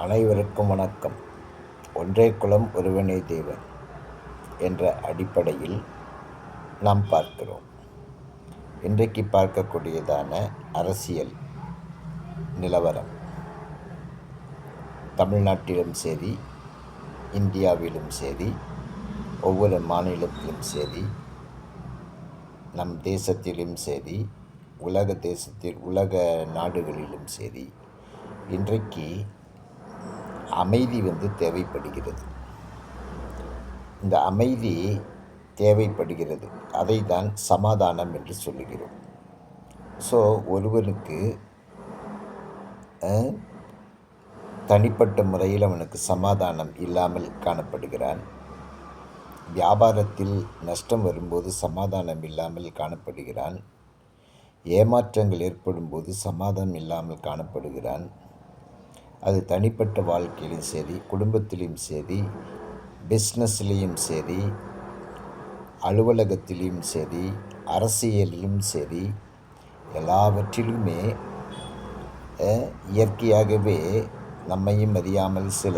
அனைவருக்கும் வணக்கம். ஒன்றே குலம் ஒருவனே தேவன் என்ற அடிப்படையில் நாம் பார்க்கிறோம். இன்றைக்கு பார்க்கக்கூடியதான அரசியல் நிலவரம் தமிழ்நாட்டிலும் சரி, இந்தியாவிலும் சரி, ஒவ்வொரு மாநிலத்திலும் சரி, நம் தேசத்திலும் சரி, உலக நாடுகளிலும் சரி, இன்றைக்கு அமைதி தேவைப்படுகிறது. இந்த அமைதி தேவைப்படுகிறது. அதை தான் சமாதானம் என்று சொல்லுகிறோம். ஸோ ஒருவனுக்கு தனிப்பட்ட முறையில் அவனுக்கு சமாதானம் இல்லாமல் காணப்படுகிறான். வியாபாரத்தில் நஷ்டம் வரும்போது சமாதானம் இல்லாமல் காணப்படுகிறான். ஏமாற்றங்கள் ஏற்படும் போது சமாதானம் இல்லாமல் காணப்படுகிறான். அது தனிப்பட்ட வாழ்க்கையிலும் சரி, குடும்பத்திலும் சரி, பிஸ்னஸ்லேயும் சரி, அலுவலகத்திலும் சரி, அரசியலிலும் சரி, எல்லாவற்றிலுமே இயற்கையாகவே நம்மையும் அறியாமல் சில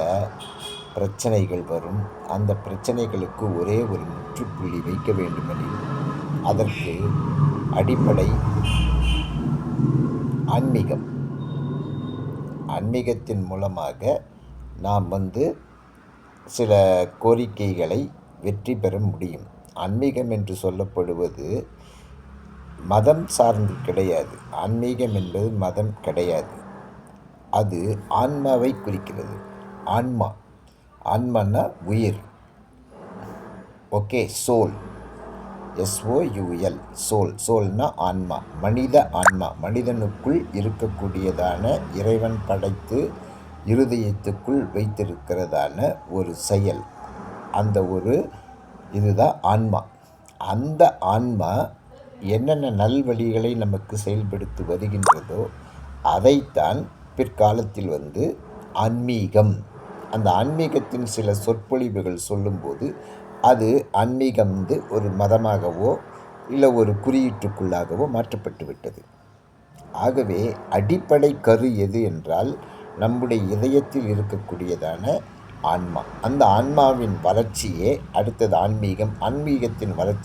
பிரச்சனைகள் வரும். அந்த பிரச்சனைகளுக்கு ஒரே ஒரு முற்றுப்புள்ளி வைக்க வேண்டுமெனில் அதற்கு அடிப்படை ஆன்மீகம். ஆன்மீகத்தின் மூலமாக நாம் சில கோரிக்கைகளை வெற்றி பெற முடியும். ஆன்மீகம் என்று சொல்லப்படுவது மதம் சார்ந்து கிடையாது. ஆன்மீகம் என்பது மதம் கிடையாது. அது ஆன்மாவை குறிக்கிறது. ஆன்மானா உயிர். ஓகே, சோல், SOUL, சோல்னா ஆன்மா, மனித ஆன்மா. மனிதனுக்குள் இருக்கக்கூடியதான இறைவன் படைத்து இருதயத்துக்குள் வைத்திருக்கிறதான ஒரு செயல். அந்த ஒரு இதுதான் ஆன்மா. அந்த ஆன்மா என்னென்ன நல்வழிகளை நமக்கு செயல்படுத்தி வருகின்றதோ அதைத்தான் பிற்காலத்தில் ஆன்மீகம். அந்த ஆன்மீகத்தின் சில சொற்பொழிவுகள் சொல்லும்போது அது ஆன்மீகம் ஒரு மதமாகவோ இல்லை ஒரு குறியீட்டுக்குள்ளாகவோ மாற்றப்பட்டு விட்டது. ஆகவே அடிப்படை கரு எது என்றால் நம்முடைய இதயத்தில் இருக்கக்கூடியதான ஆன்மா. அந்த ஆன்மாவின் வளர்ச்சியே அடுத்தது ஆன்மீகம். ஆன்மீகத்தின் வளர்ச்சி